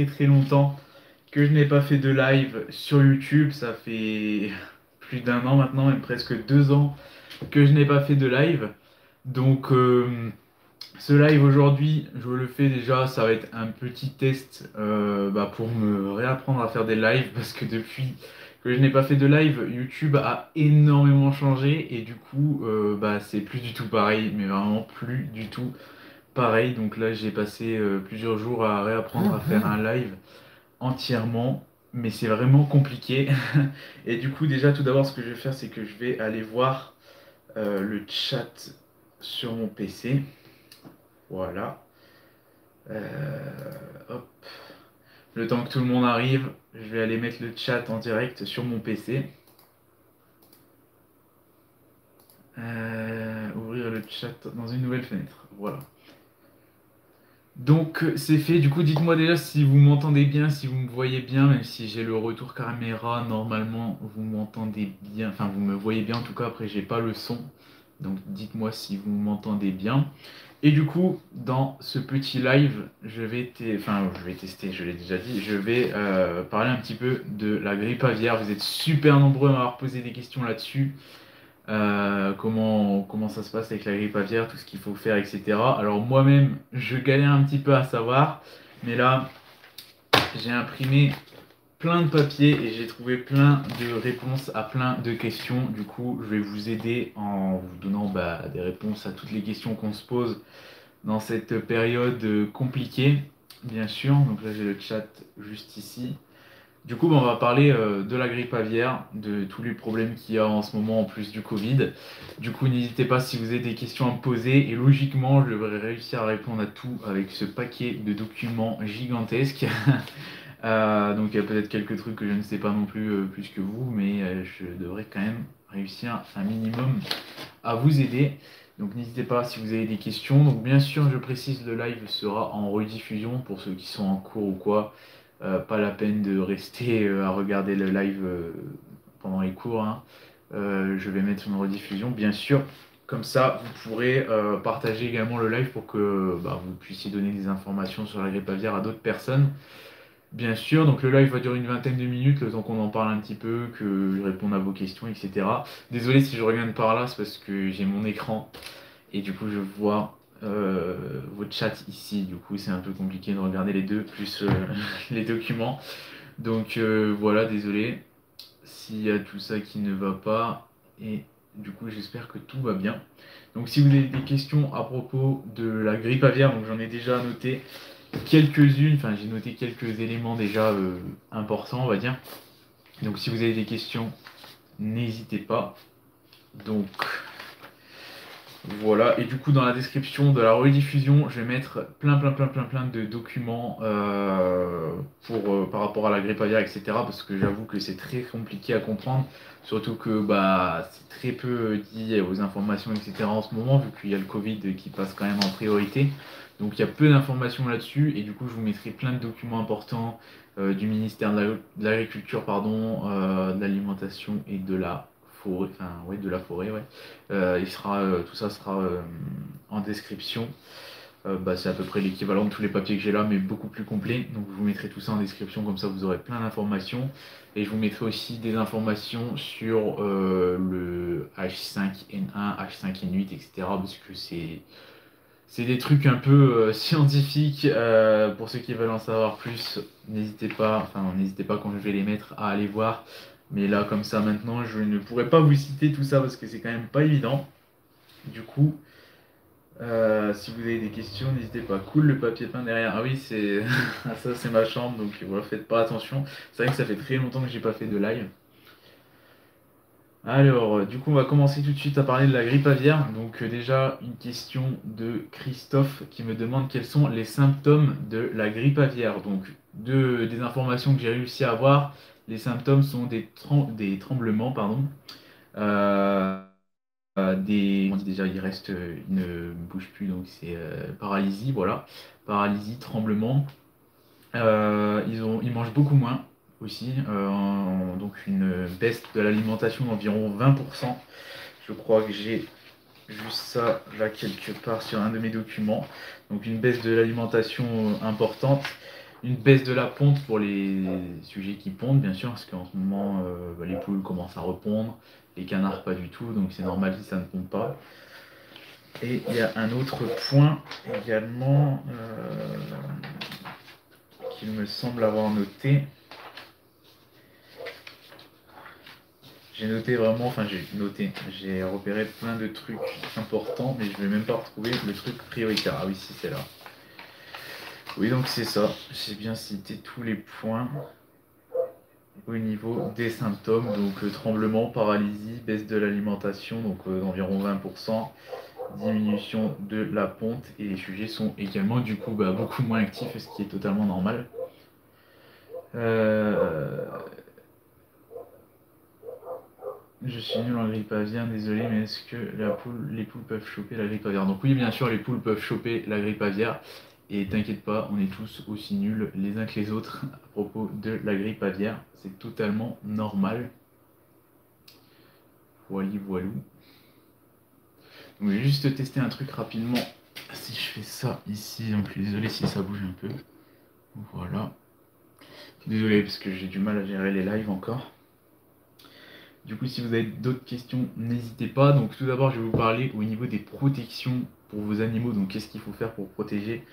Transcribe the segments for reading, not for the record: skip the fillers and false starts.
très longtemps que je n'ai pas fait de live sur YouTube. Ça fait plus d'un an maintenant, même presque 2 ans que je n'ai pas fait de live. Donc ce live aujourd'hui, je le fais déjà, ça va être un petit test pour me réapprendre à faire des lives parce que depuis que je n'ai pas fait de live, YouTube a énormément changé et du coup c'est plus du tout pareil, mais vraiment plus du tout pareil. Donc là j'ai passé plusieurs jours à réapprendre à faire un live entièrement, mais c'est vraiment compliqué. Et du coup déjà tout d'abord ce que je vais faire c'est que je vais aller voir le chat sur mon PC. Voilà. Hop. Le temps que tout le monde arrive, je vais aller mettre le chat en direct sur mon PC. Ouvrir le chat dans une nouvelle fenêtre. Voilà. Donc c'est fait. Du coup, dites-moi déjà si vous m'entendez bien, si vous me voyez bien, même si j'ai le retour caméra, normalement vous m'entendez bien. Enfin, vous me voyez bien en tout cas. Après, j'ai pas le son. Donc dites-moi si vous m'entendez bien. Et du coup, dans ce petit live, je vais tester, je l'ai déjà dit, je vais parler un petit peu de la grippe aviaire. Vous êtes super nombreux à m'avoir posé des questions là-dessus. Comment ça se passe avec la grippe aviaire, tout ce qu'il faut faire, etc. Alors moi-même, je galère un petit peu à savoir, mais là, j'ai imprimé plein de papiers et j'ai trouvé plein de réponses à plein de questions. Du coup, je vais vous aider en vous donnant des réponses à toutes les questions qu'on se pose dans cette période compliquée, bien sûr. Donc là, j'ai le chat juste ici. Du coup, on va parler de la grippe aviaire, de tous les problèmes qu'il y a en ce moment en plus du Covid. Du coup, n'hésitez pas si vous avez des questions à me poser. Et logiquement, je devrais réussir à répondre à tout avec ce paquet de documents gigantesques. Donc il y a peut-être quelques trucs que je ne sais pas non plus plus que vous, mais je devrais quand même réussir un minimum à vous aider. Donc n'hésitez pas si vous avez des questions. Donc bien sûr, je précise, le live sera en rediffusion pour ceux qui sont en cours ou quoi. Pas la peine de rester à regarder le live pendant les cours, hein. Je vais mettre une rediffusion, bien sûr. Comme ça, vous pourrez partager également le live pour que vous puissiez donner des informations sur la grippe aviaire à d'autres personnes. Bien sûr, donc le live va durer une vingtaine de minutes, le temps qu'on en parle un petit peu, que je réponde à vos questions, etc. Désolé si je regarde par là, c'est parce que j'ai mon écran et du coup je vois votre chat ici. Du coup, c'est un peu compliqué de regarder les deux, plus les documents. Donc voilà, désolé s'il y a tout ça qui ne va pas. Et du coup, j'espère que tout va bien. Donc si vous avez des questions à propos de la grippe aviaire, donc j'en ai déjà noté quelques-unes, enfin j'ai noté quelques éléments déjà importants, on va dire. Donc si vous avez des questions, n'hésitez pas. Donc voilà, et du coup dans la description de la rediffusion, je vais mettre plein de documents par rapport à la grippe aviaire, etc. Parce que j'avoue que c'est très compliqué à comprendre, surtout que c'est très peu dit aux informations, etc. en ce moment, vu qu'il y a le Covid qui passe quand même en priorité. Donc il y a peu d'informations là-dessus, et du coup je vous mettrai plein de documents importants du ministère de l'Agriculture, pardon, de l'Alimentation et de la forêt, enfin ouais, de la forêt, ouais. Tout ça sera en description. C'est à peu près l'équivalent de tous les papiers que j'ai là, mais beaucoup plus complet. Donc je vous mettrai tout ça en description, comme ça vous aurez plein d'informations. Et je vous mettrai aussi des informations sur le H5N1, H5N8, etc. Parce que c'est des trucs un peu scientifiques. Pour ceux qui veulent en savoir plus, n'hésitez pas quand je vais les mettre à aller voir. Mais là, comme ça, maintenant, je ne pourrais pas vous citer tout ça parce que c'est quand même pas évident. Du coup, si vous avez des questions, n'hésitez pas. Cool, le papier peint derrière. Ah oui, c'est ah, ça, c'est ma chambre, donc voilà, faites pas attention. C'est vrai que ça fait très longtemps que j'ai pas fait de live. Alors, du coup, on va commencer tout de suite à parler de la grippe aviaire. Donc, déjà, une question de Christophe qui me demande quels sont les symptômes de la grippe aviaire. Donc, des informations que j'ai réussi à avoir, les symptômes sont des tremblements, pardon. Euh, on dit déjà, il reste, il ne bouge plus, donc c'est paralysie, voilà. Paralysie, tremblement. Ils mangent beaucoup moins aussi, donc une baisse de l'alimentation d'environ 20%. Je crois que j'ai vu ça là quelque part sur un de mes documents. Donc une baisse de l'alimentation importante. une baisse de la ponte pour les sujets qui pondent, bien sûr, parce qu'en ce moment, les poules commencent à repondre, les canards pas du tout, donc c'est normal si ça ne pond pas. Et il y a un autre point également qu'il me semble avoir noté. J'ai noté vraiment, enfin j'ai repéré plein de trucs importants, mais je ne vais même pas retrouver le truc prioritaire. Ah oui, si c'est là. Oui, donc c'est ça. J'ai bien cité tous les points au niveau des symptômes. Donc tremblement, paralysie, baisse de l'alimentation, donc d'environ 20%, diminution de la ponte, et les sujets sont également du coup beaucoup moins actifs, ce qui est totalement normal. Je suis nul en grippe aviaire, désolé, mais est-ce que les poules peuvent choper la grippe aviaire? Donc oui, bien sûr, les poules peuvent choper la grippe aviaire. Et t'inquiète pas, on est tous aussi nuls les uns que les autres à propos de la grippe aviaire. C'est totalement normal. Voili voilou. Donc je vais juste tester un truc rapidement. Si je fais ça ici, donc désolé si ça bouge un peu. Voilà. Désolé parce que j'ai du mal à gérer les lives encore. Du coup, si vous avez d'autres questions, n'hésitez pas. Donc tout d'abord, je vais vous parler au niveau des protections pour vos animaux. Donc qu'est-ce qu'il faut faire pour protéger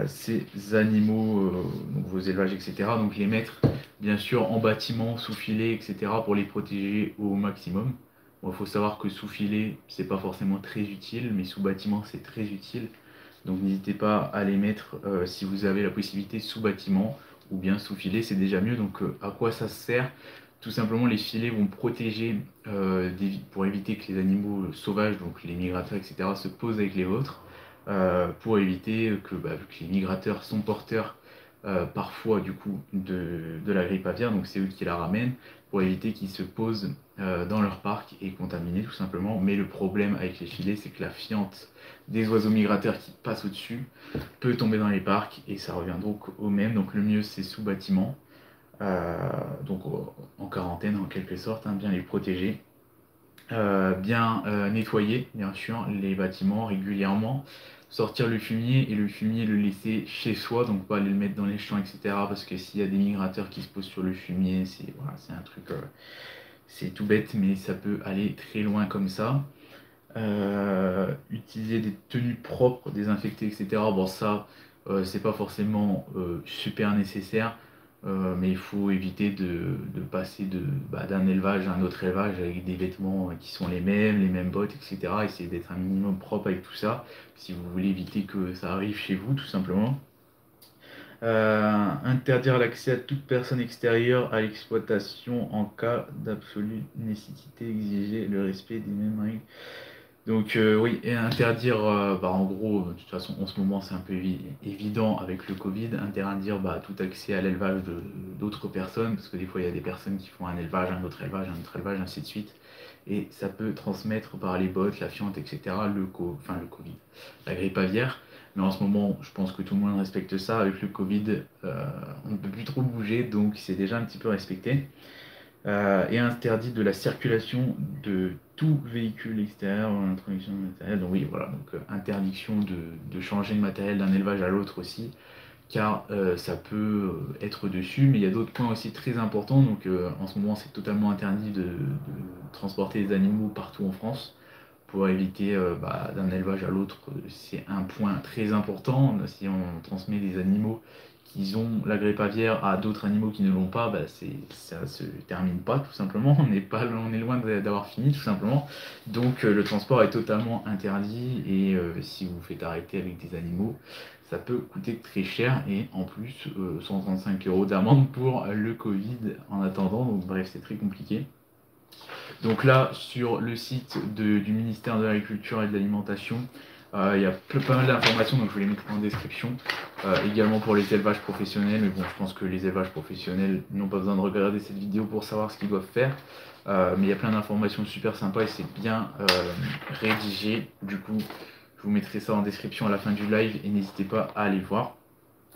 ces animaux, donc vos élevages, etc. Donc les mettre bien sûr en bâtiment, sous filet, etc. pour les protéger au maximum. Bon, il faut savoir que sous filet, c'est pas forcément très utile, mais sous bâtiment, c'est très utile. Donc n'hésitez pas à les mettre si vous avez la possibilité sous bâtiment ou bien sous filet, c'est déjà mieux. Donc à quoi ça sert? Tout simplement, les filets vont protéger pour éviter que les animaux sauvages, donc les migrateurs, etc., se posent avec les vôtres, pour éviter que, vu que les migrateurs sont porteurs parfois du coup de la grippe aviaire, donc c'est eux qui la ramènent, pour éviter qu'ils se posent dans leur parc et contaminer tout simplement. Mais le problème avec les filets, c'est que la fiente des oiseaux migrateurs qui passent au-dessus peut tomber dans les parcs et ça revient donc au même. Donc le mieux c'est sous bâtiment, donc en quarantaine en quelque sorte, hein, bien les protéger. Bien nettoyer bien sûr les bâtiments régulièrement, sortir le fumier et le fumier le laisser chez soi, donc pas aller le mettre dans les champs, etc. Parce que s'il y a des migrateurs qui se posent sur le fumier, c'est voilà, c'est un truc, c'est tout bête, mais ça peut aller très loin comme ça. Utiliser des tenues propres, désinfectées, etc. Bon, ça, c'est pas forcément super nécessaire, mais il faut éviter de passer d'un élevage à un autre élevage avec des vêtements qui sont les mêmes bottes, etc. Essayer d'être un minimum propre avec tout ça, si vous voulez éviter que ça arrive chez vous, tout simplement. Interdire l'accès à toute personne extérieure à l'exploitation en cas d'absolue nécessité, exiger le respect des mêmes règles. Donc oui, et interdire, en gros, de toute façon, en ce moment, c'est un peu évident avec le Covid, interdire tout accès à l'élevage d'autres personnes, parce que des fois, il y a des personnes qui font un élevage, un autre élevage, un autre élevage, ainsi de suite, et ça peut transmettre par les bottes, la fiente, etc., le Covid, la grippe aviaire. Mais en ce moment, je pense que tout le monde respecte ça. Avec le Covid, on ne peut plus trop bouger, donc c'est déjà un petit peu respecté. Et interdit de la circulation de tout véhicule extérieur ou l'introduction de matériel. Donc oui, voilà, donc interdiction de changer de matériel d'un élevage à l'autre aussi, car ça peut être dessus, mais il y a d'autres points aussi très importants. Donc en ce moment, c'est totalement interdit de transporter les animaux partout en France pour éviter d'un élevage à l'autre. C'est un point très important. Si on transmet des animaux qui ont la grippe aviaire à d'autres animaux qui ne l'ont pas, ça se termine pas tout simplement. On est loin d'avoir fini tout simplement. Donc le transport est totalement interdit et si vous vous faites arrêter avec des animaux, ça peut coûter très cher et en plus 135 € d'amende pour le Covid en attendant. Donc bref, c'est très compliqué. Donc là, sur le site du ministère de l'Agriculture et de l'Alimentation, il y a pas mal d'informations, donc je vais les mettre en description. Également pour les élevages professionnels, mais bon, je pense que les élevages professionnels n'ont pas besoin de regarder cette vidéo pour savoir ce qu'ils doivent faire. Mais il y a plein d'informations super sympas et c'est bien rédigé. Du coup, je vous mettrai ça en description à la fin du live et n'hésitez pas à aller voir.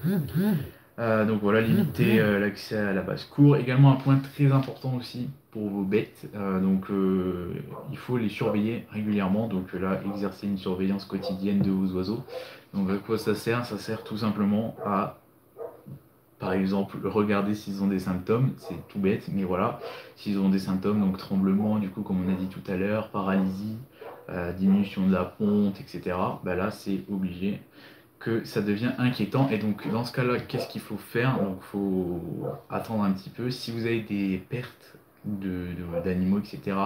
Donc voilà, limiter l'accès à la basse-cour. Également un point très important aussi pour vos bêtes. Il faut les surveiller régulièrement. Donc là, exercer une surveillance quotidienne de vos oiseaux. Donc à quoi ça sert? Ça sert tout simplement à par exemple, regarder s'ils ont des symptômes, c'est tout bête, mais voilà, s'ils ont des symptômes, donc tremblement, du coup, comme on a dit tout à l'heure, paralysie, diminution de la ponte, etc., bah là, c'est obligé que ça devient inquiétant. Et donc, dans ce cas-là, qu'est-ce qu'il faut faire? Donc, il faut attendre un petit peu. Si vous avez des pertes d'animaux, etc.,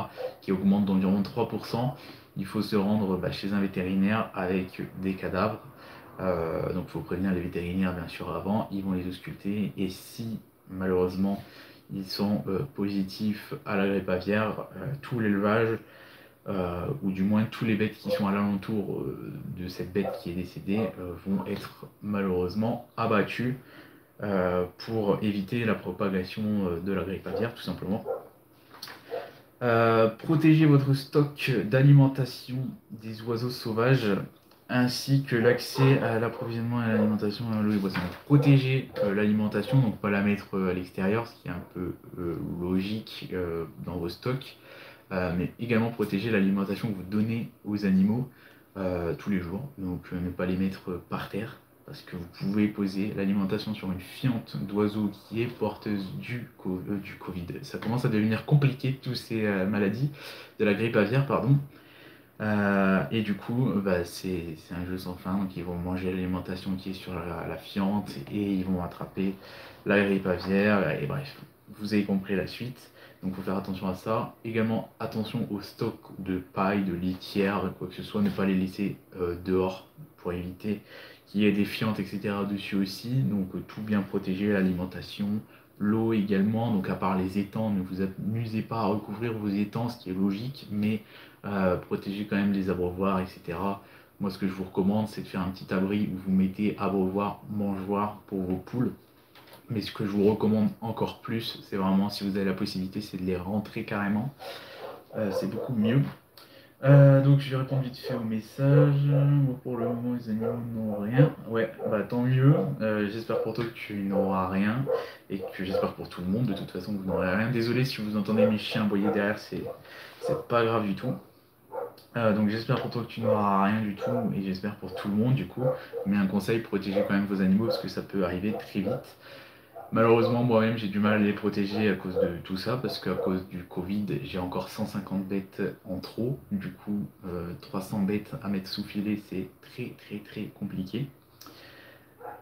qui augmentent d'environ 3%, il faut se rendre chez un vétérinaire avec des cadavres. Donc, il faut prévenir les vétérinaires, bien sûr, avant. Ils vont les ausculter. Et si, malheureusement, ils sont positifs à la grippe aviaire, tout l'élevage ou du moins tous les bêtes qui sont à l'alentour de cette bête qui est décédée vont être malheureusement abattus pour éviter la propagation de la grippe aviaire, tout simplement. Protégez votre stock d'alimentation des oiseaux sauvages ainsi que l'accès à l'approvisionnement et à l'alimentation à l'eau et boissons. Protégez l'alimentation, donc pas la mettre à l'extérieur, ce qui est un peu logique dans vos stocks. Mais également protéger l'alimentation que vous donnez aux animaux tous les jours. Donc ne pas les mettre par terre, parce que vous pouvez poser l'alimentation sur une fiente d'oiseaux qui est porteuse du Covid. Ça commence à devenir compliqué, toutes ces maladies, de la grippe aviaire, pardon. Et du coup, c'est un jeu sans fin, donc ils vont manger l'alimentation qui est sur la fiente et ils vont attraper la grippe aviaire, et bref, vous avez compris la suite. Donc il faut faire attention à ça. Également attention au stock de paille, de litière, quoi que ce soit, ne pas les laisser dehors pour éviter qu'il y ait des fientes, etc. dessus aussi. Donc tout bien protéger, l'alimentation, l'eau également. Donc à part les étangs, ne vous amusez pas à recouvrir vos étangs, ce qui est logique, mais protéger quand même les abreuvoirs, etc. Moi, ce que je vous recommande, c'est de faire un petit abri où vous mettez abreuvoir, mangeoire pour vos poules. Mais ce que je vous recommande encore plus, c'est vraiment, si vous avez la possibilité, c'est de les rentrer carrément. C'est beaucoup mieux. Donc je vais répondre vite fait au message. Moi pour le moment les animaux n'ont rien. Ouais, bah tant mieux. J'espère pour toi que tu n'auras rien. Et que j'espère pour tout le monde de toute façon que vous n'aurez rien. Désolé si vous entendez mes chiens aboyer derrière, c'est pas grave du tout. Donc j'espère pour toi que tu n'auras rien du tout et j'espère pour tout le monde du coup. Mais un conseil, protégez quand même vos animaux parce que ça peut arriver très vite. Malheureusement, moi-même, j'ai du mal à les protéger à cause de tout ça, parce qu'à cause du Covid, j'ai encore 150 bêtes en trop. Du coup, 300 bêtes à mettre sous filet, c'est très très très compliqué.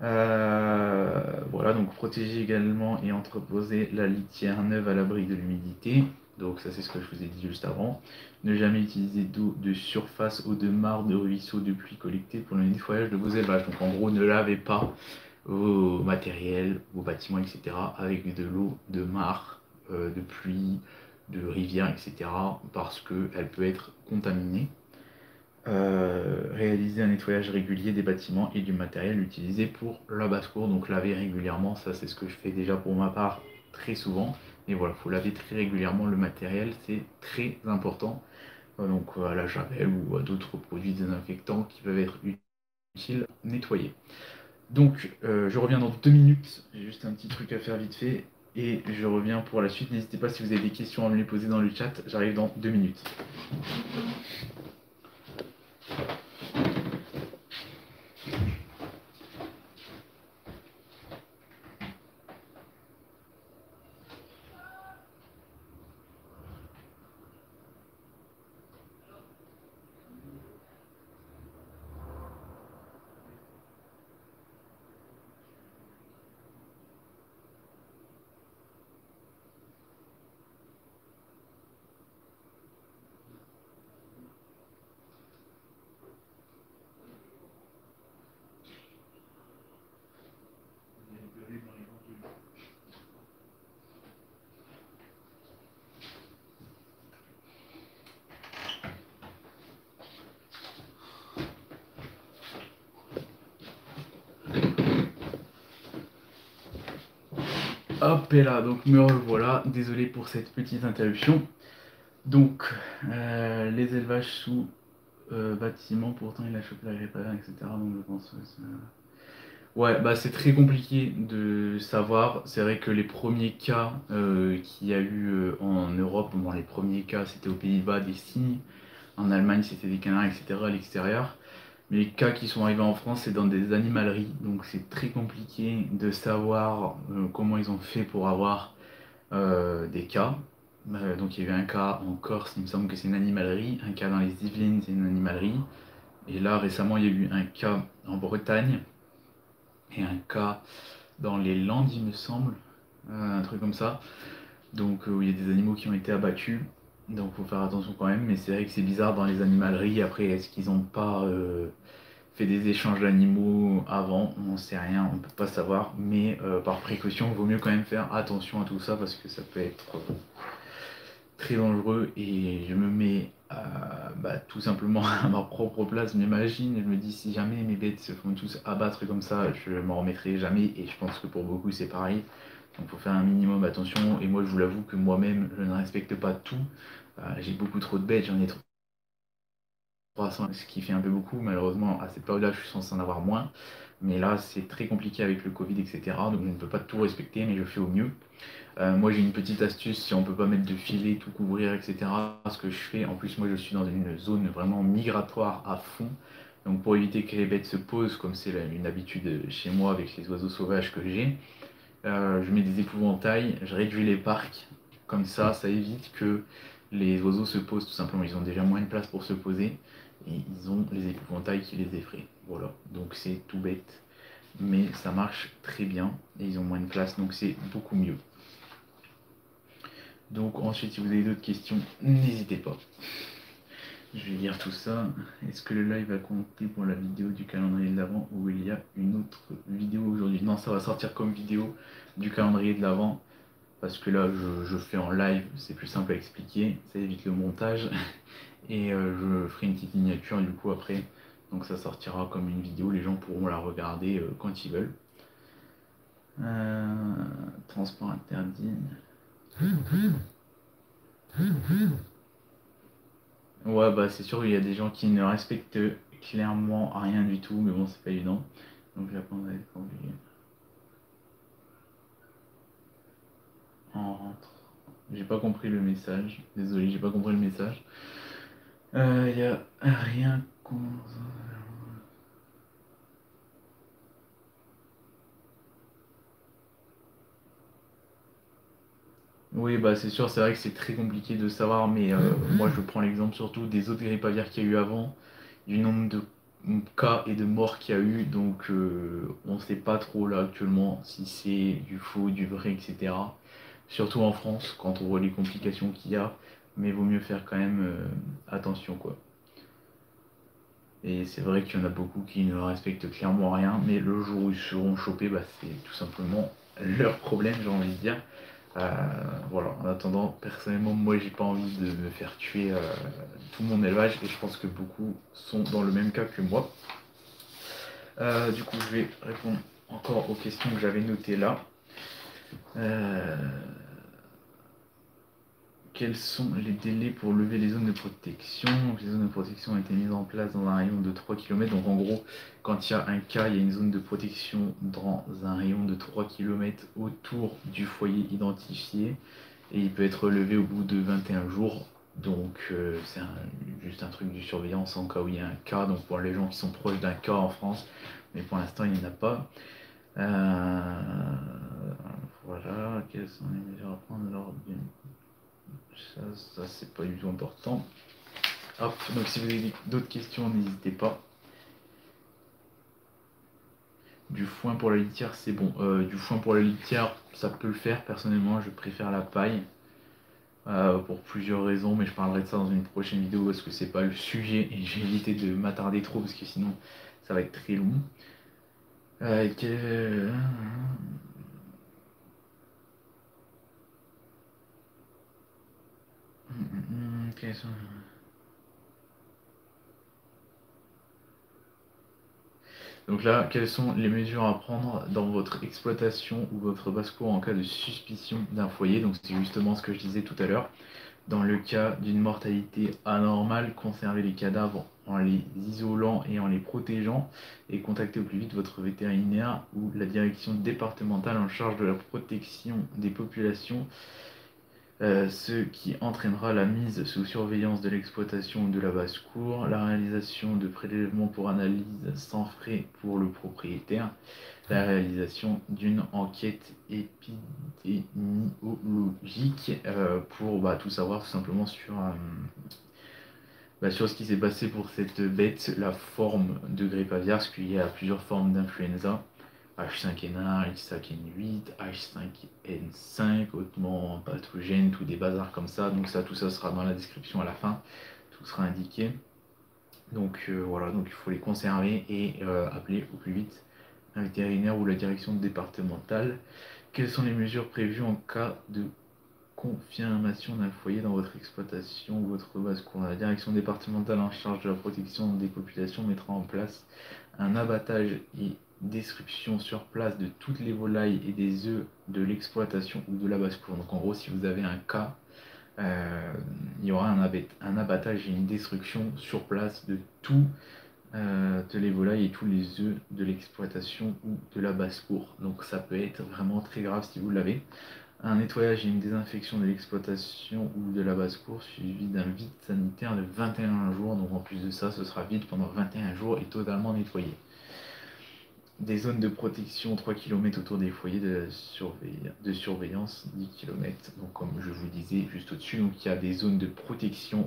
Voilà, donc protéger également et entreposer la litière neuve à l'abri de l'humidité. Donc ça, c'est ce que je vous ai dit juste avant. Ne jamais utiliser d'eau de surface, eau de mare, de ruisseau, de pluie collectée pour le nettoyage de vos élevages. Donc en gros, ne lavez pas vos matériels, vos bâtiments, etc. avec de l'eau de mare, de pluie, de rivière, etc. parce qu'elle peut être contaminée. Réaliser un nettoyage régulier des bâtiments et du matériel utilisé pour la basse-cour, donc laver régulièrement, ça c'est ce que je fais déjà pour ma part très souvent, mais voilà, il faut laver très régulièrement le matériel, c'est très important, donc à la javel ou à d'autres produits désinfectants qui peuvent être utiles à nettoyer. Donc je reviens dans 2 minutes, j'ai juste un petit truc à faire vite fait, et je reviens pour la suite, n'hésitez pas si vous avez des questions à me les poser dans le chat, j'arrive dans 2 minutes. Hop et là, donc me revoilà, désolé pour cette petite interruption. Donc, les élevages sous bâtiment, pourtant il a chopé la grippe aviaire, etc. Donc je pense ouais, bah c'est très compliqué de savoir. C'est vrai que les premiers cas qu'il y a eu en Europe, bon, les premiers cas c'était aux Pays-Bas, des signes. En Allemagne c'était des canards, etc. à l'extérieur. Mais les cas qui sont arrivés en France, c'est dans des animaleries, donc c'est très compliqué de savoir comment ils ont fait pour avoir des cas. Donc il y a eu un cas en Corse, il me semble que c'est une animalerie, un cas dans les Yvelines, c'est une animalerie. Et là récemment il y a eu un cas en Bretagne et un cas dans les Landes, il me semble, un truc comme ça. Donc où il y a des animaux qui ont été abattus. Donc faut faire attention quand même, mais c'est vrai que c'est bizarre dans les animaleries. Après, est-ce qu'ils n'ont pas fait des échanges d'animaux avant? On n'en sait rien, on peut pas savoir. Mais par précaution, il vaut mieux quand même faire attention à tout ça parce que ça peut être très dangereux et je me mets tout simplement à ma propre place, m'imagine, je me dis si jamais mes bêtes se font tous abattre comme ça, je m'en remettrai jamais et je pense que pour beaucoup c'est pareil. Donc il faut faire un minimum attention et moi je vous l'avoue que moi-même je ne respecte pas tout. J'ai beaucoup trop de bêtes, j'en ai 300, ce qui fait un peu beaucoup. Malheureusement à cette période-là je suis censé en avoir moins. Mais là c'est très compliqué avec le Covid etc. Donc je ne peux pas tout respecter mais je fais au mieux. Moi j'ai une petite astuce, si on peut pas mettre de filet, tout couvrir, etc. Ce que je fais, en plus moi je suis dans une zone vraiment migratoire à fond. Donc pour éviter que les bêtes se posent, comme c'est une habitude chez moi avec les oiseaux sauvages que j'ai, je mets des épouvantails, je réduis les parcs. Comme ça évite que les oiseaux se posent tout simplement. Ils ont déjà moins de place pour se poser et ils ont les épouvantails qui les effraient. Voilà, donc c'est tout bête. Mais ça marche très bien et ils ont moins de place donc c'est beaucoup mieux. Donc ensuite, si vous avez d'autres questions, n'hésitez pas. Je vais lire tout ça. Est-ce que le live va compter pour la vidéo du calendrier de l'Avent ou il y a une autre vidéo aujourd'hui? Non, ça va sortir comme vidéo du calendrier de l'Avent. Parce que là, je fais en live, c'est plus simple à expliquer, ça évite le montage. Et je ferai une petite miniature du coup après. Donc ça sortira comme une vidéo, les gens pourront la regarder quand ils veulent. Transport interdit. Ouais, bah c'est sûr, il y a des gens qui ne respectent clairement rien du tout, mais bon, c'est pas évident. Donc la va être obligé. On rentre. J'ai pas compris le message. Désolé, j'ai pas compris le message. Il y a rien qu'on. Oui, bah c'est sûr, c'est vrai que c'est très compliqué de savoir, mais moi je prends l'exemple surtout des autres grippes aviaires qu'il y a eu avant, du nombre de cas et de morts qu'il y a eu, donc on ne sait pas trop là actuellement si c'est du faux, du vrai, etc. Surtout en France, quand on voit les complications qu'il y a, mais il vaut mieux faire quand même attention quoi. Et c'est vrai qu'il y en a beaucoup qui ne respectent clairement rien, mais le jour où ils seront chopés, bah, c'est tout simplement leur problème, j'ai envie de dire. Euh, voilà, en attendant, personnellement, moi j'ai pas envie de me faire tuer tout mon élevage et je pense que beaucoup sont dans le même cas que moi. Du coup, je vais répondre encore aux questions que j'avais notées là. Euh, Quels sont les délais pour lever les zones de protection? Donc, les zones de protection ont été mises en place dans un rayon de 3 km. Donc en gros, quand il y a un cas, il y a une zone de protection dans un rayon de 3 km autour du foyer identifié. Et il peut être levé au bout de 21 jours. Donc c'est juste un truc de surveillance en cas où il y a un cas. Donc pour les gens qui sont proches d'un cas en France. Mais pour l'instant, il n'y en a pas. Voilà, quelles sont les mesures à prendre lors d'une ça c'est pas du tout important. Hop, donc si vous avez d'autres questions, n'hésitez pas. Du foin pour la litière, c'est bon. Du foin pour la litière, ça peut le faire. Personnellement, je préfère la paille pour plusieurs raisons, mais je parlerai de ça dans une prochaine vidéo parce que c'est pas le sujet et j'ai évité de m'attarder trop parce que sinon ça va être très long. Que... Quels sont... Donc là, quelles sont les mesures à prendre dans votre exploitation ou votre basse-cour en cas de suspicion d'un foyer? Donc c'est justement ce que je disais tout à l'heure. Dans le cas d'une mortalité anormale, conservez les cadavres en les isolant et en les protégeant et contactez au plus vite votre vétérinaire ou la direction départementale en charge de la protection des populations ce qui entraînera la mise sous surveillance de l'exploitation de la basse-cour, la réalisation de prélèvements pour analyse sans frais pour le propriétaire, la réalisation d'une enquête épidémiologique pour tout savoir tout simplement sur ce qui s'est passé pour cette bête, la forme de grippe aviaire, parce qu'il y a plusieurs formes d'influenza. H5N1, H5N8, H5N5, hautement pathogène, tout des bazars comme ça. Donc ça, tout ça sera dans la description à la fin. Tout sera indiqué. Donc voilà, donc il faut les conserver et appeler au plus vite un vétérinaire ou la direction départementale. Quelles sont les mesures prévues en cas de confirmation d'un foyer dans votre exploitation ou votre basse-cour? La direction départementale en charge de la protection des populations mettra en place un abattage et destruction sur place de toutes les volailles et des œufs de l'exploitation ou de la basse-cour. Donc en gros, si vous avez un cas, il y aura un abattage et une destruction sur place de de les volailles et tous les œufs de l'exploitation ou de la basse-cour. Donc ça peut être vraiment très grave si vous l'avez. Un nettoyage et une désinfection de l'exploitation ou de la basse-cour suivi d'un vide sanitaire de 21 jours. Donc en plus de ça, ce sera vide pendant 21 jours et totalement nettoyé. Des zones de protection 3 km autour des foyers de surveillance 10 km. Donc comme je vous disais juste au-dessus, donc il y a des zones de protection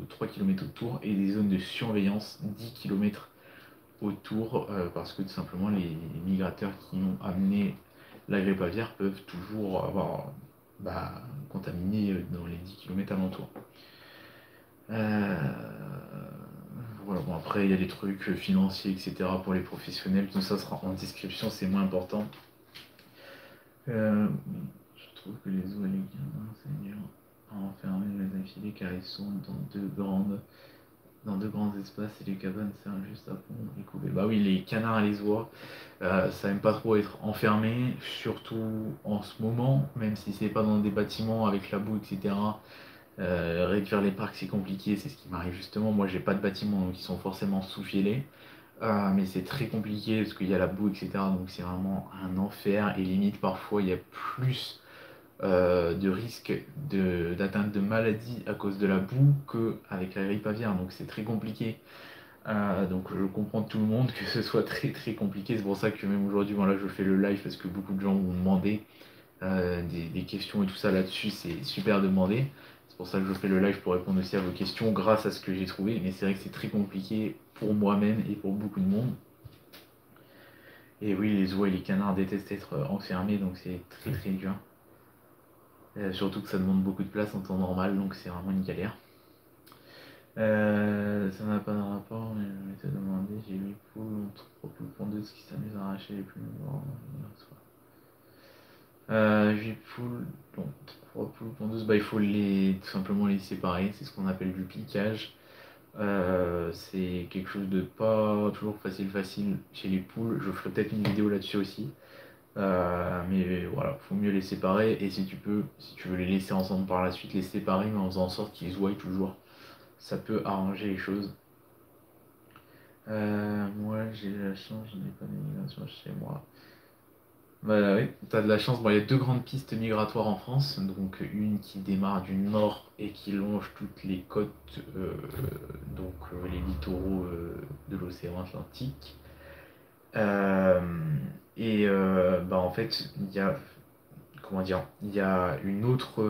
3 km autour et des zones de surveillance 10 km autour parce que tout simplement les migrateurs qui ont amené la grippe aviaire peuvent toujours avoir contaminé dans les 10 km alentours. Voilà, bon, après, il y a des trucs financiers, etc. pour les professionnels. Tout ça sera en description, c'est moins important. Je trouve que les eaux et les gamins, c'est dur à enfermer les affilés car ils sont dans deux grands espaces et les cabanes servent juste à pondre et couver. Bah oui, les canards et les oies, ça aime pas trop être enfermé, surtout en ce moment, même si c'est pas dans des bâtiments avec la boue, etc. Réduire les parcs, c'est compliqué, c'est ce qui m'arrive justement. Moi, j'ai pas de bâtiment, donc ils sont forcément sous-fielés. Mais c'est très compliqué parce qu'il y a la boue, etc. Donc c'est vraiment un enfer. Et limite, parfois, il y a plus de risques d'atteinte de maladie à cause de la boue qu'avec la grippe aviaire. Donc c'est très compliqué. Donc je comprends tout le monde que ce soit très très compliqué. C'est pour ça que même aujourd'hui, voilà, je fais le live parce que beaucoup de gens m'ont demandé des questions et tout ça là-dessus. C'est super demandé. C'est pour ça que je fais le live pour répondre aussi à vos questions grâce à ce que j'ai trouvé. Mais c'est vrai que c'est très compliqué pour moi-même et pour beaucoup de monde. Et oui, les oies et les canards détestent être enfermés, donc c'est très très dur. Surtout que ça demande beaucoup de place en temps normal, donc c'est vraiment une galère. Ça n'a pas de rapport, mais je m'étais demandé, j'ai 8 poules, 3 poules pondeuses qui s'amusent à arracher les plumes. 8 poules, donc 3 poules pondeuses, il faut tout simplement les séparer, c'est ce qu'on appelle du piquage. C'est quelque chose de pas toujours facile chez les poules. Je ferai peut-être une vidéo là-dessus aussi. Mais voilà, faut mieux les séparer. Et si tu veux les laisser ensemble par la suite, les séparer, mais en faisant en sorte qu'ils se voient toujours. Ça peut arranger les choses. Moi, j'ai la chance, je n'ai pas d'immigration chez moi. Bah oui, t'as de la chance. Bon, il y a deux grandes pistes migratoires en France. Donc une qui démarre du nord et qui longe toutes les côtes, les littoraux de l'océan Atlantique. En fait, il y a, comment dire, il y a une autre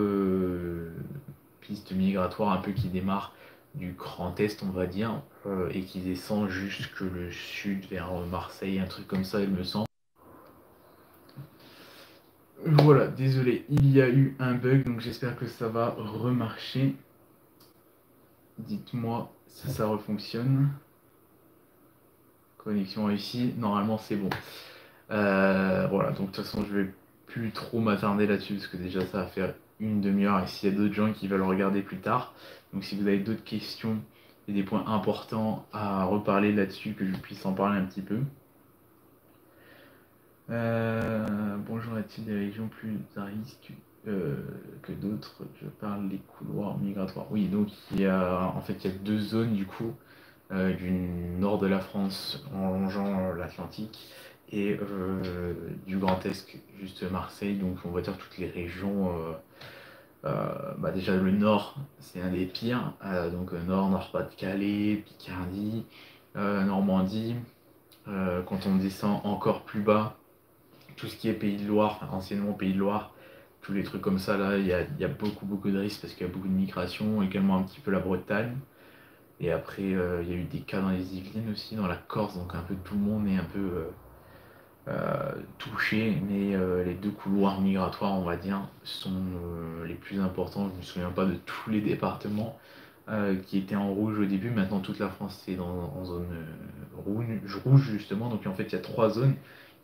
piste migratoire un peu qui démarre du Grand Est, on va dire, et qui descend jusque le sud vers Marseille, un truc comme ça, il me semble. Voilà, désolé, il y a eu un bug, donc j'espère que ça va remarcher. Dites-moi si ça refonctionne. Connexion réussie, normalement c'est bon. Voilà, donc de toute façon je vais plus trop m'attarder là-dessus parce que déjà ça va faire une demi-heure et s'il y a d'autres gens qui veulent regarder plus tard. Donc si vous avez d'autres questions et des points importants à reparler là-dessus, que je puisse en parler un petit peu. Bonjour, a-t-il des régions plus à risque que d'autres? Je parle des couloirs migratoires. Oui, donc il y a deux zones du coup, du nord de la France en longeant l'Atlantique et du Grand Est, juste Marseille, donc on va dire toutes les régions Déjà le nord, c'est un des pires. Donc nord, Nord-Pas-de-Calais, Picardie, Normandie. Quand on descend encore plus bas, tout ce qui est Pays de Loire, enfin, anciennement Pays de Loire, tous les trucs comme ça, là, il y a beaucoup, beaucoup de risques parce qu'il y a beaucoup de migration, également un petit peu la Bretagne. Et après, il y a eu des cas dans les Yvelines aussi, dans la Corse, donc un peu tout le monde est un peu touché, mais les deux couloirs migratoires, on va dire, sont les plus importants. Je ne me souviens pas de tous les départements qui étaient en rouge au début. Maintenant, toute la France est en zone rouge, justement. Donc, en fait, il y a trois zones.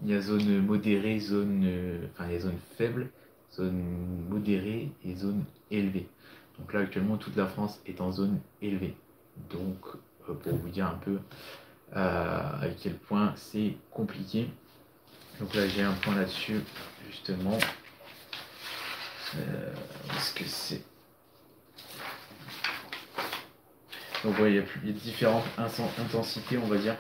Il y a zone modérée, enfin, il y a zone faible, zone modérée et zone élevée. Donc là, actuellement, toute la France est en zone élevée. Donc, pour vous dire un peu à quel point c'est compliqué. Donc là, j'ai un point là-dessus, justement. Est-ce que c'est... Donc ouais, il y a différentes intensités, on va dire,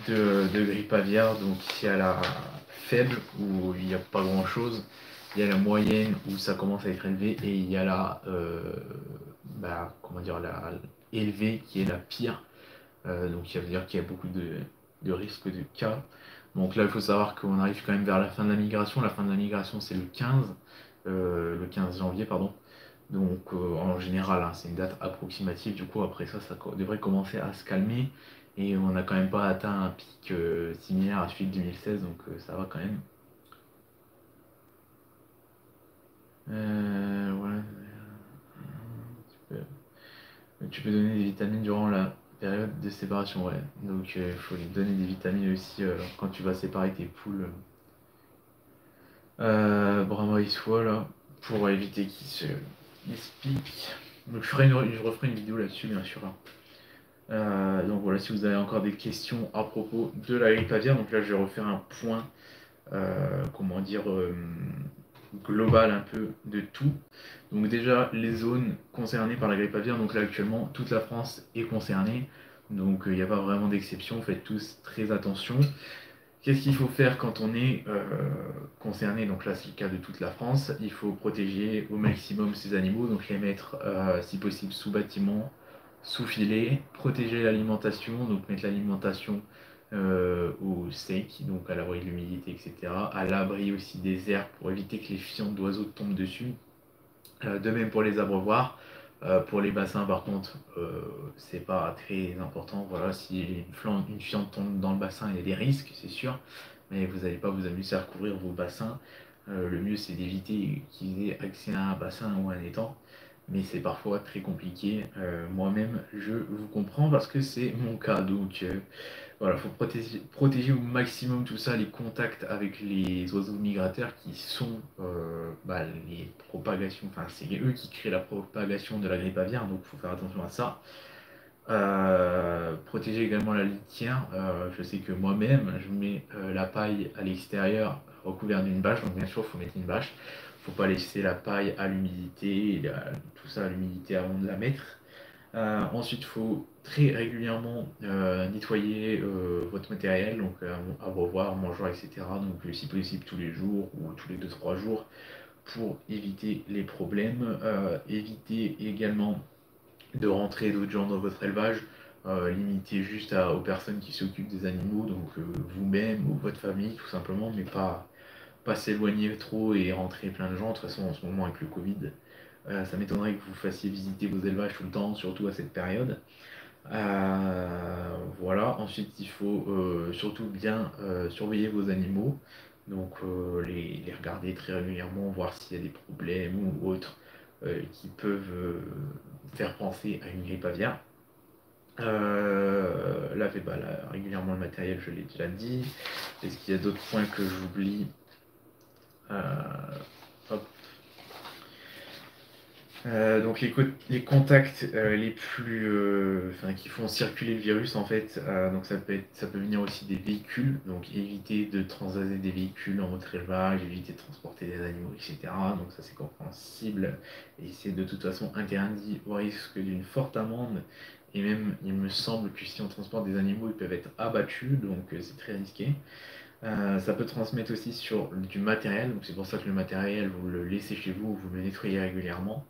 de grippe aviaire. Donc il y a la faible, où il n'y a pas grand-chose. Il y a la moyenne, où ça commence à être élevé. Et il y a la, comment dire, la élevée, qui est la pire. Donc ça veut dire qu'il y a beaucoup de risques de cas. Donc là, il faut savoir qu'on arrive quand même vers la fin de la migration. La fin de la migration, c'est le 15 janvier, pardon. Donc en général, hein, c'est une date approximative. Du coup, après ça, devrait commencer à se calmer. Et on n'a quand même pas atteint un pic similaire à celui de 2016, donc ça va quand même. Voilà. Tu peux donner des vitamines durant la période de séparation, ouais. Donc il faut lui donner des vitamines aussi quand tu vas séparer tes poules. Brahma soit là, pour éviter qu'ils se piquent. Donc je referai une vidéo là-dessus, bien sûr, hein. Donc voilà, si vous avez encore des questions à propos de la grippe aviaire, donc là je vais refaire un point, comment dire, global un peu de tout. Donc déjà les zones concernées par la grippe aviaire, donc là actuellement toute la France est concernée, donc il n'y a pas vraiment d'exception, faites tous très attention. Qu'est-ce qu'il faut faire quand on est concerné? Donc là, c'est le cas de toute la France. Il faut protéger au maximum ces animaux, donc les mettre si possible sous bâtiment, sous filet, protéger l'alimentation, donc mettre l'alimentation au sec, donc à l'abri de l'humidité, etc. À l'abri aussi des airs pour éviter que les fientes d'oiseaux tombent dessus. De même pour les abreuvoirs. Pour les bassins, par contre, c'est pas très important. Voilà, si une fiente tombe dans le bassin, il y a des risques, c'est sûr, mais vous n'allez pas vous amuser à recouvrir vos bassins. Le mieux, c'est d'éviter qu'ils aient accès à un bassin ou à un étang, mais c'est parfois très compliqué. Moi-même, je vous comprends parce que c'est mon cas. Donc, voilà, il faut protéger au maximum tout ça, les contacts avec les oiseaux migrateurs qui sont les propagations, enfin c'est eux qui créent la propagation de la grippe aviaire, donc il faut faire attention à ça. Protéger également la litière. Je sais que moi-même, je mets la paille à l'extérieur recouverte d'une bâche, donc bien sûr il faut mettre une bâche. Il ne faut pas laisser la paille à l'humidité, tout ça à l'humidité avant de la mettre. Ensuite, il faut très régulièrement nettoyer votre matériel, donc abreuvoir, mangeoire, etc. Donc, si possible, tous les jours ou tous les 2-3 jours pour éviter les problèmes. Éviter également de rentrer d'autres gens dans votre élevage. Limiter juste aux personnes qui s'occupent des animaux, donc vous-même ou votre famille, tout simplement, mais pas s'éloigner trop et rentrer plein de gens. De toute façon, en ce moment, avec le Covid, ça m'étonnerait que vous fassiez visiter vos élevages tout le temps, surtout à cette période. Voilà, ensuite il faut surtout bien surveiller vos animaux, donc les regarder très régulièrement, voir s'il y a des problèmes ou autres qui peuvent faire penser à une grippe aviaire. Laver régulièrement le matériel, je l'ai déjà dit. Est-ce qu'il y a d'autres points que j'oublie? Hop. Donc les contacts les plus, qui font circuler le virus en fait, donc ça peut venir aussi des véhicules, donc éviter de transvaser des véhicules en votre élevage, éviter de transporter des animaux, etc. Donc ça c'est compréhensible et c'est de toute façon interdit au risque d'une forte amende et même il me semble que si on transporte des animaux ils peuvent être abattus, donc c'est très risqué. Ça peut transmettre aussi sur du matériel, donc c'est pour ça que le matériel, vous le laissez chez vous, vous le nettoyez régulièrement.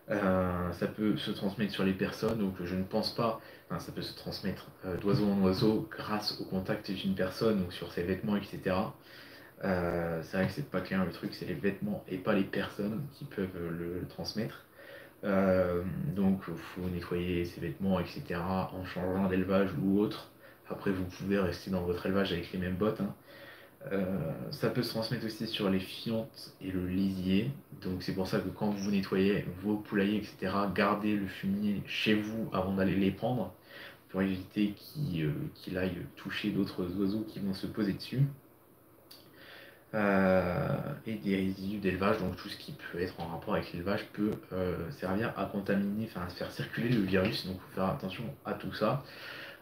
Ça peut se transmettre sur les personnes, donc je ne pense pas, enfin, ça peut se transmettre d'oiseau en oiseau grâce au contact d'une personne, donc sur ses vêtements, etc. C'est vrai que c'est pas clair le truc, c'est les vêtements et pas les personnes qui peuvent le transmettre. Euh, donc il faut nettoyer ses vêtements, etc. en changeant d'élevage ou autre. Après, vous pouvez rester dans votre élevage avec les mêmes bottes, hein. Ça peut se transmettre aussi sur les fientes et le lisier. Donc c'est pour ça que quand vous nettoyez vos poulaillers, etc., gardez le fumier chez vous avant d'aller les prendre pour éviter qu'il aille toucher d'autres oiseaux qui vont se poser dessus. Et des résidus d'élevage, donc tout ce qui peut être en rapport avec l'élevage peut servir à contaminer, enfin à faire circuler le virus, donc il faut faire attention à tout ça.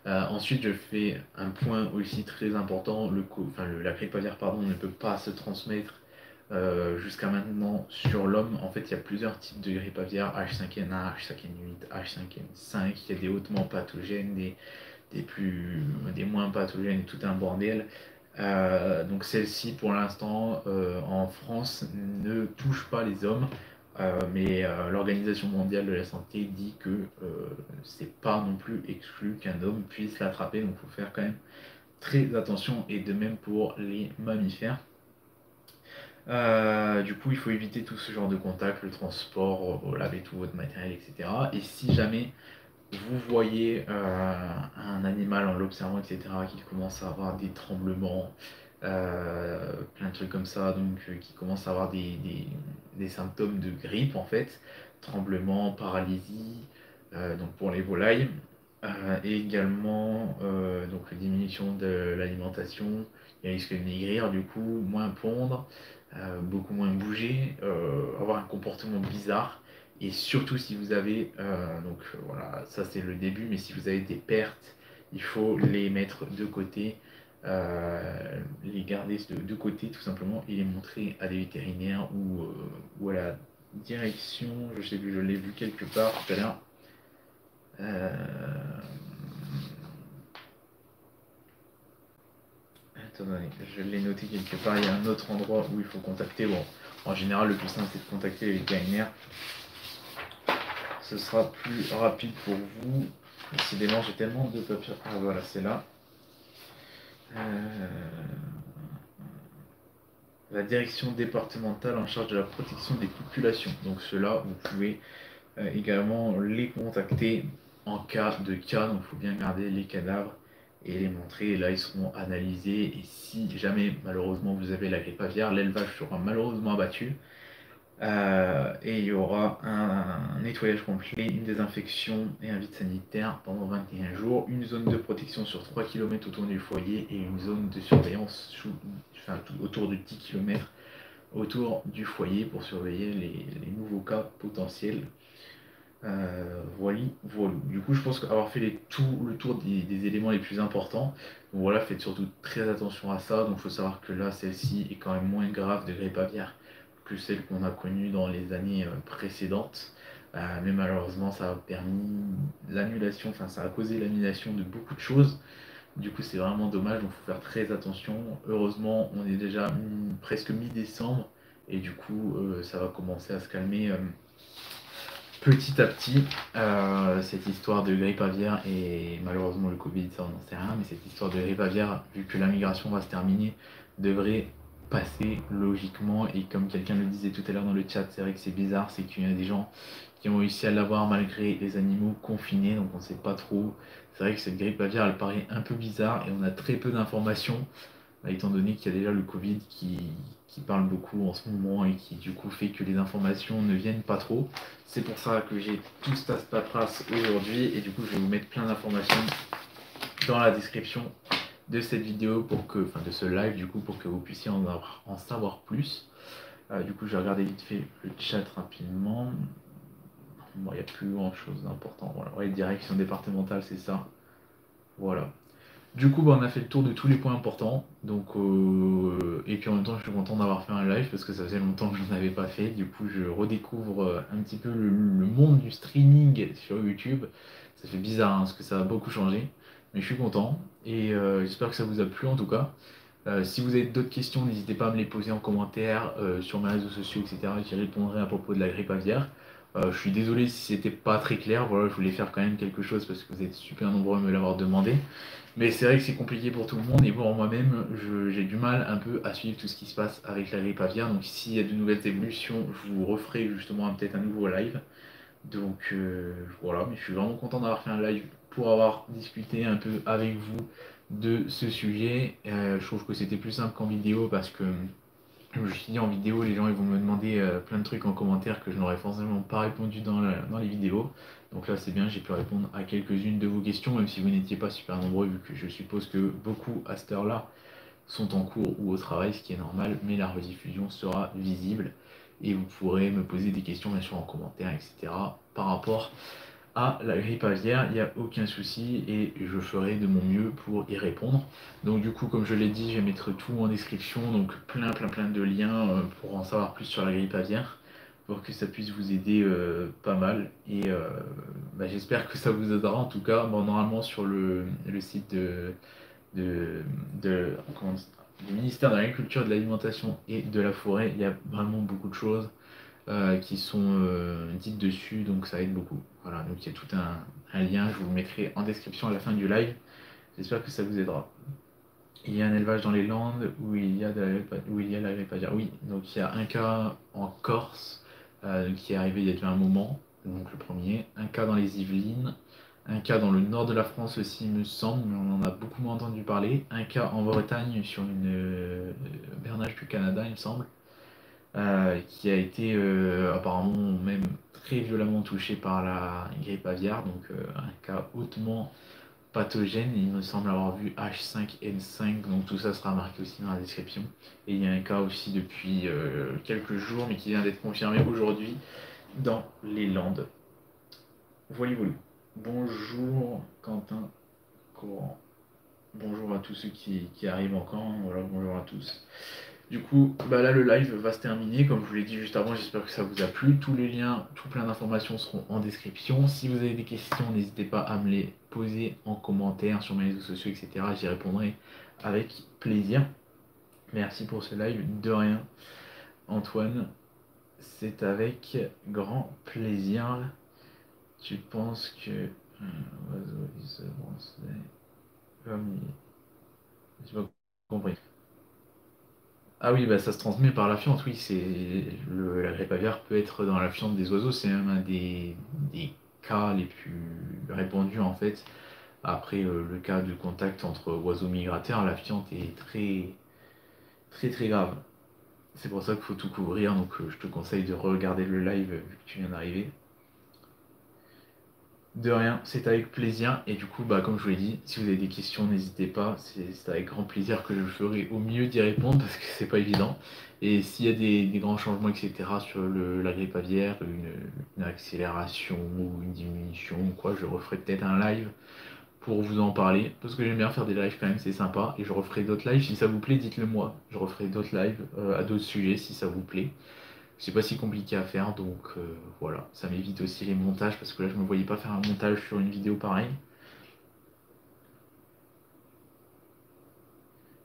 Ensuite, je fais un point aussi très important, la grippe aviaire pardon, ne peut pas se transmettre jusqu'à maintenant sur l'homme. En fait, il y a plusieurs types de grippe aviaire, H5N1, H5N8, H5N5, il y a des hautement pathogènes, des moins pathogènes, tout un bordel. Donc celle-ci, pour l'instant, en France, ne touche pas les hommes, mais l'Organisation mondiale de la santé dit que c'est pas non plus exclu qu'un homme puisse l'attraper, donc il faut faire quand même très attention, et de même pour les mammifères. Du coup, il faut éviter tout ce genre de contact, le transport, laver tout votre matériel, etc. Et si jamais vous voyez un animal en l'observant, etc., qui commence à avoir des tremblements, plein de trucs comme ça, donc qui commence à avoir des symptômes de grippe en fait, tremblements, paralysie, donc pour les volailles, et également donc diminution de l'alimentation, il risque de maigrir, du coup moins pondre, beaucoup moins bouger, avoir un comportement bizarre. Et surtout si vous avez, voilà, ça c'est le début, mais si vous avez des pertes, il faut les mettre de côté, les garder de côté tout simplement et les montrer à des vétérinaires ou à la direction, je sais plus, je l'ai vu quelque part tout à l'heure. Attendez, je l'ai noté quelque part, il y a un autre endroit où il faut contacter. Bon, en général, le plus simple c'est de contacter les vétérinaires. Ce sera plus rapide pour vous. Décidément, j'ai tellement de papier. Ah voilà, c'est là. La direction départementale en charge de la protection des populations. Donc ceux-là, vous pouvez également les contacter en cas de cas. Donc il faut bien garder les cadavres et les montrer. Et là, ils seront analysés. Et si jamais, malheureusement, vous avez la grippe aviaire, l'élevage sera malheureusement abattu. Et il y aura un nettoyage complet, une désinfection et un vide sanitaire pendant 21 jours, une zone de protection sur 3 km autour du foyer et une zone de surveillance autour de 10 km autour du foyer pour surveiller les nouveaux cas potentiels. Voilà. Du coup, je pense qu'avoir fait le tour des éléments les plus importants, donc voilà, faites surtout très attention à ça. Donc, il faut savoir que là, celle-ci est quand même moins grave de grippe aviaire que celle qu'on a connue dans les années précédentes. Mais malheureusement, ça a permis l'annulation, enfin, ça a causé l'annulation de beaucoup de choses. Du coup, c'est vraiment dommage, donc il faut faire très attention. Heureusement, on est déjà presque mi-décembre et du coup, ça va commencer à se calmer petit à petit. Cette histoire de grippe aviaire et malheureusement le Covid, ça on n'en sait rien, mais cette histoire de grippe aviaire, vu que la migration va se terminer, devrait passer logiquement. Et comme quelqu'un le disait tout à l'heure dans le chat, c'est vrai que c'est bizarre, c'est qu'il y a des gens qui ont réussi à l'avoir malgré les animaux confinés, donc on ne sait pas trop. C'est vrai que cette grippe aviaire, elle paraît un peu bizarre et on a très peu d'informations, étant donné qu'il y a déjà le Covid qui parle beaucoup en ce moment et qui du coup fait que les informations ne viennent pas trop. C'est pour ça que j'ai tout ce paperasse aujourd'hui et du coup je vais vous mettre plein d'informations dans la description de cette vidéo de ce live du coup pour que vous puissiez en savoir plus. Du coup je vais regarder vite fait le chat rapidement. Bon, il n'y a plus grand chose d'important. Voilà, ouais, direction départementale, c'est ça. Voilà. Du coup, on a fait le tour de tous les points importants. Donc, et puis en même temps, je suis content d'avoir fait un live parce que ça faisait longtemps que je n'en avais pas fait. Du coup, je redécouvre un petit peu le monde du streaming sur YouTube. Ça fait bizarre hein, parce que ça a beaucoup changé. Mais je suis content et j'espère que ça vous a plu en tout cas. Si vous avez d'autres questions, n'hésitez pas à me les poser en commentaire sur mes réseaux sociaux, etc. J'y répondrai à propos de la grippe aviaire. Je suis désolé si c'était pas très clair, voilà, je voulais faire quand même quelque chose parce que vous êtes super nombreux à me l'avoir demandé. Mais c'est vrai que c'est compliqué pour tout le monde et bon, moi-même, j'ai du mal un peu à suivre tout ce qui se passe avec la grippe aviaire. Donc s'il y a de nouvelles évolutions, je vous referai justement peut-être un nouveau live. Donc voilà, mais je suis vraiment content d'avoir fait un live pour avoir discuté un peu avec vous de ce sujet. Je trouve que c'était plus simple qu'en vidéo parce que, comme je suis dit en vidéo, les gens ils vont me demander plein de trucs en commentaire que je n'aurais forcément pas répondu dans les vidéos. Donc là c'est bien, j'ai pu répondre à quelques-unes de vos questions, même si vous n'étiez pas super nombreux, vu que je suppose que beaucoup à cette heure-là sont en cours ou au travail, ce qui est normal, mais la rediffusion sera visible et vous pourrez me poser des questions bien sûr en commentaire, etc. par rapport à la grippe aviaire, il n'y a aucun souci et je ferai de mon mieux pour y répondre. Donc du coup, comme je l'ai dit, je vais mettre tout en description, donc plein de liens pour en savoir plus sur la grippe aviaire, pour que ça puisse vous aider pas mal. Et j'espère que ça vous aidera en tout cas. Bon, normalement sur le site de, comment du ministère de l'Agriculture, de l'Alimentation et de la Forêt, il y a vraiment beaucoup de choses qui sont dites dessus, donc ça aide beaucoup. Voilà, donc il y a tout un lien, je vous le mettrai en description à la fin du live. J'espère que ça vous aidera. Il y a un élevage dans les Landes où il y a où il y a la grippe aviaire. Oui, donc il y a un cas en Corse qui est arrivé il y a déjà un moment, donc le premier. Un cas dans les Yvelines. Un cas dans le nord de la France aussi, il me semble, mais on en a beaucoup moins entendu parler. Un cas en Bretagne sur une bernache du Canada, il me semble, qui a été apparemment même très violemment touché par la grippe aviaire, donc un cas hautement pathogène. Il me semble avoir vu H5N5, donc tout ça sera marqué aussi dans la description. Et il y a un cas aussi depuis quelques jours, mais qui vient d'être confirmé aujourd'hui dans les Landes. Voilà, voilà. Bonjour Quentin Coran. Bonjour à tous ceux qui arrivent encore, hein. Voilà, bonjour à tous. Du coup, là le live va se terminer. Comme je vous l'ai dit juste avant, j'espère que ça vous a plu. Tous les liens, tout plein d'informations seront en description. Si vous avez des questions, n'hésitez pas à me les poser en commentaire sur mes réseaux sociaux, etc. J'y répondrai avec plaisir. Merci pour ce live. De rien, Antoine. C'est avec grand plaisir. Tu penses que un oiseau il se bronzait comme il... J'ai pas compris. Ah oui, bah ça se transmet par la fiente, oui, la grippe aviaire peut être dans la fiente des oiseaux, c'est même un des cas les plus répandus en fait. Après le cas de contact entre oiseaux migrateurs, la fiente est très grave. C'est pour ça qu'il faut tout couvrir, donc je te conseille de regarder le live vu que tu viens d'arriver. De rien, c'est avec plaisir. Et du coup, comme je vous l'ai dit, si vous avez des questions, n'hésitez pas. C'est avec grand plaisir que je ferai au mieux d'y répondre parce que c'est pas évident. Et s'il y a des grands changements, etc., sur la grippe aviaire, une accélération ou une diminution ou quoi, je referai peut-être un live pour vous en parler. Parce que j'aime bien faire des lives quand même, c'est sympa. Et je referai d'autres lives. Si ça vous plaît, dites-le moi. Je referai d'autres lives à d'autres sujets si ça vous plaît. C'est pas si compliqué à faire, donc voilà, ça m'évite aussi les montages parce que là je me voyais pas faire un montage sur une vidéo pareille.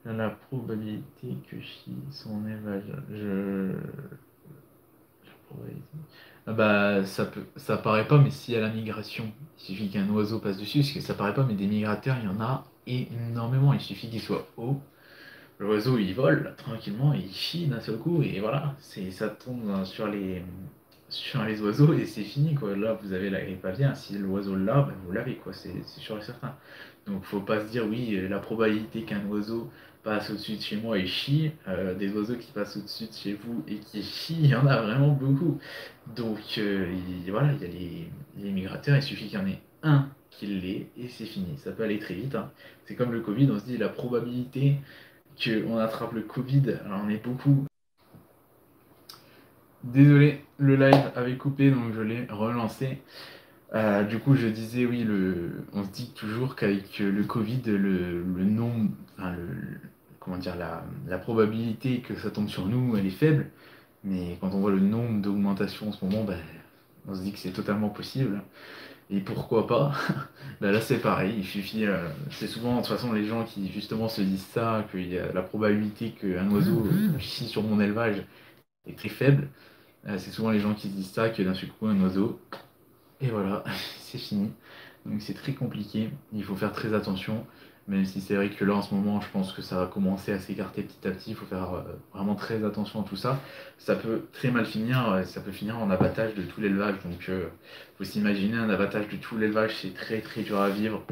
La probabilité que Chi son élevage, la probabilité. Ah ça paraît pas, mais s'il y a la migration, il suffit qu'un oiseau passe dessus, parce que ça paraît pas, mais des migrateurs, il y en a énormément. Il suffit qu'ils soient hauts. L'oiseau il vole tranquillement et il chie d'un seul coup et voilà, ça tombe sur les oiseaux et c'est fini quoi. Là vous avez la grippe aviaire, si l'oiseau l'a, vous l'avez quoi, c'est sûr et certain. Donc faut pas se dire oui, la probabilité qu'un oiseau passe au-dessus de chez moi et chie, des oiseaux qui passent au-dessus de chez vous et qui chient, il y en a vraiment beaucoup. Donc voilà, il y a les migrateurs, il suffit qu'il y en ait un qui l'ait et c'est fini. Ça peut aller très vite, hein. C'est comme le Covid, on se dit la probabilité qu'on attrape le Covid. Alors on est beaucoup. Désolé, le live avait coupé, donc je l'ai relancé. Du coup, je disais, oui, on se dit toujours qu'avec le Covid, le nombre, enfin, comment dire, la probabilité que ça tombe sur nous, elle est faible. Mais quand on voit le nombre d'augmentations en ce moment, on se dit que c'est totalement possible. Et pourquoi pas? Bah là c'est pareil, il suffit, c'est souvent de toute façon les gens qui justement se disent ça, qu'il y a la probabilité qu'un oiseau chie sur mon élevage est très faible. C'est souvent les gens qui se disent ça, que d'un seul coup un oiseau, et voilà, c'est fini. Donc c'est très compliqué, il faut faire très attention, même si c'est vrai que là en ce moment je pense que ça va commencer à s'écarter petit à petit, il faut faire vraiment très attention à tout ça. Ça peut très mal finir, ça peut finir en abattage de tout l'élevage, donc faut s'imaginer un abattage de tout l'élevage, c'est très très dur à vivre.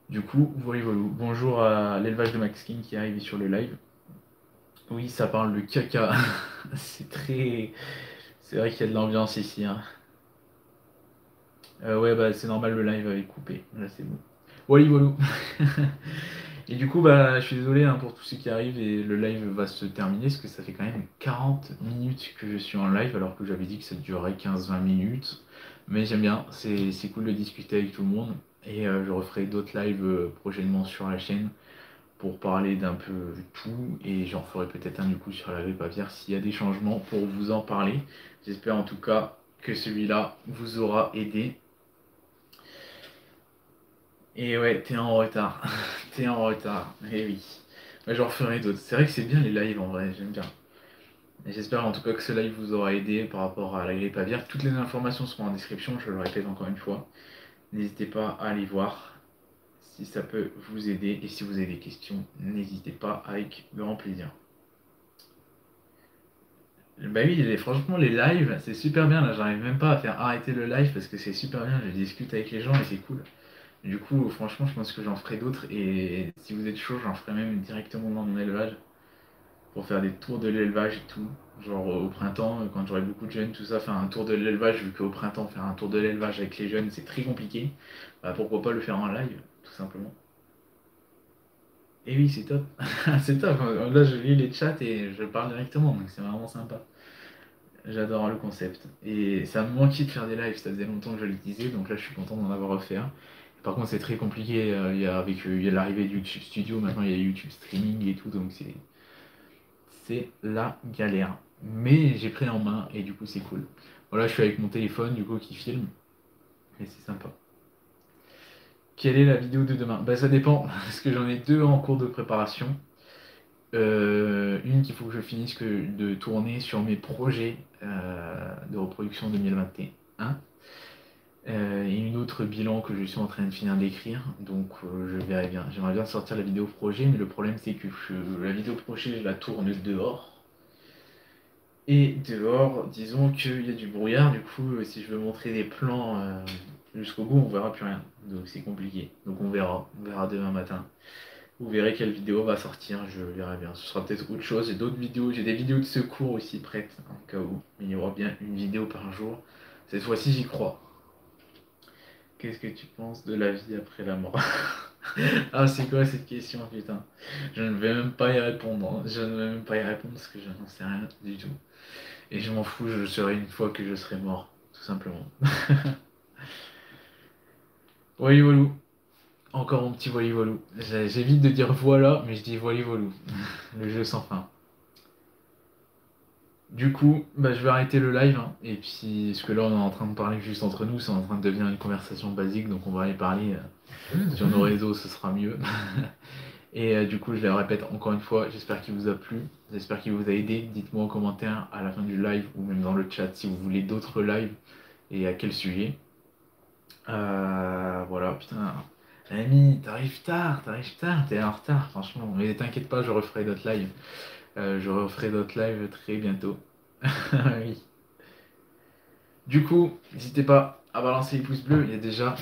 Du coup, voilà, voilà. Bonjour à l'élevage de Max King qui est arrivé sur le live. Oui, ça parle de caca, c'est très... C'est vrai qu'il y a de l'ambiance ici, hein. Ouais, bah c'est normal, le live avait coupé. Là, c'est bon. Wally Walou. Et du coup, bah, je suis désolé hein, pour tous ceux qui arrivent et le live va se terminer parce que ça fait quand même 40 minutes que je suis en live alors que j'avais dit que ça durerait 15-20 minutes. Mais j'aime bien, c'est cool de discuter avec tout le monde. Et je referai d'autres lives prochainement sur la chaîne pour parler d'un peu tout. Et j'en ferai peut-être un du coup sur la grippe aviaire s'il y a des changements pour vous en parler. J'espère en tout cas que celui-là vous aura aidé. Et ouais, t'es en retard. T'es en retard. Eh oui. Bah, j'en ferai d'autres. C'est vrai que c'est bien les lives en vrai, j'aime bien. Et j'espère en tout cas que ce live vous aura aidé par rapport à la grippe aviaire. Toutes les informations seront en description, je le répète encore une fois. N'hésitez pas à aller voir si ça peut vous aider. Et si vous avez des questions, n'hésitez pas avec grand plaisir. Bah oui, franchement les lives, c'est super bien. Là, j'arrive même pas à faire arrêter le live parce que c'est super bien. Je discute avec les gens et c'est cool. Du coup, franchement, je pense que j'en ferai d'autres. Et si vous êtes chaud, j'en ferai même directement dans mon élevage pour faire des tours de l'élevage et tout. Genre au printemps, quand j'aurai beaucoup de jeunes, tout ça, faire un tour de l'élevage, vu qu'au printemps, faire un tour de l'élevage avec les jeunes, c'est très compliqué. Bah, pourquoi pas le faire en live, tout simplement. Et oui, c'est top. C'est top. Là, je lis les chats et je parle directement, donc c'est vraiment sympa. J'adore le concept. Et ça me manquait de faire des lives, ça faisait longtemps que je le disais, donc là je suis content d'en avoir refait un. Par contre, c'est très compliqué. Il y a l'arrivée du YouTube Studio, maintenant il y a YouTube Streaming et tout, donc c'est la galère. Mais j'ai pris en main et du coup, c'est cool. Voilà, je suis avec mon téléphone du coup qui filme et c'est sympa. Quelle est la vidéo de demain? Bah, ça dépend, parce que j'en ai deux en cours de préparation. Une qu'il faut que je finisse de tourner sur mes projets de reproduction 2021. Et une autre bilan que je suis en train de finir d'écrire. Donc je verrai bien. J'aimerais bien sortir la vidéo projet, mais le problème c'est que la vidéo projet, je la tourne dehors. Et dehors, disons qu'il y a du brouillard, du coup, si je veux montrer des plans jusqu'au bout, on verra plus rien. Donc c'est compliqué. Donc on verra demain matin. Vous verrez quelle vidéo va sortir, je verrai bien. Ce sera peut-être autre chose. J'ai d'autres vidéos, j'ai des vidéos de secours aussi prêtes, en cas où. Mais il y aura bien une vidéo par jour. Cette fois-ci, j'y crois. Qu'est-ce que tu penses de la vie après la mort? Ah, c'est quoi cette question, putain? Je ne vais même pas y répondre, hein. Je ne vais même pas y répondre parce que je n'en sais rien du tout. Et je m'en fous, je le saurai une fois que je serai mort, tout simplement. Voyou, voilou. Encore mon petit voyou, voilou. J'évite de dire voilà, mais je dis voyou, voilou. Le jeu sans fin. Du coup, bah, je vais arrêter le live, hein. Et puis, parce que là, on est en train de parler juste entre nous, c'est en train de devenir une conversation basique, donc on va aller parler sur nos réseaux, ce sera mieux. Et du coup, je le répète encore une fois, j'espère qu'il vous a plu, j'espère qu'il vous a aidé. Dites-moi en commentaire à la fin du live ou même dans le chat si vous voulez d'autres lives et à quel sujet. Voilà, putain. Ami, t'arrives tard, t'es en retard, franchement. Mais t'inquiète pas, je referai d'autres lives. Je referai d'autres lives très bientôt. Oui. Du coup, n'hésitez pas à balancer les pouces bleus. Il y a déjà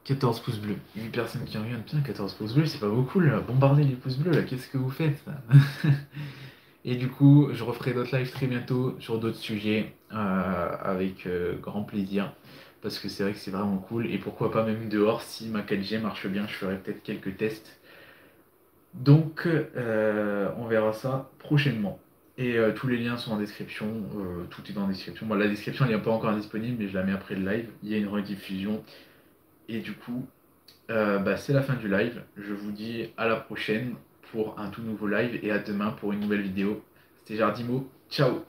14 pouces bleus. 8 personnes qui reviennent. Putain, 14 pouces bleus, c'est pas beaucoup là. Bombardez les pouces bleus là, qu'est-ce que vous faites là? Et du coup, je referai d'autres lives très bientôt sur d'autres sujets avec grand plaisir. Parce que c'est vrai que c'est vraiment cool. Et pourquoi pas même dehors, si ma 4G marche bien, je ferai peut-être quelques tests. Donc, on verra ça prochainement. Et tous les liens sont en description. Tout est en description. Bon, la description, elle n'est pas encore disponible, mais je la mets après le live. Il y a une rediffusion. Et du coup, bah, c'est la fin du live. Je vous dis à la prochaine pour un tout nouveau live et à demain pour une nouvelle vidéo. C'était Jardimo. Ciao!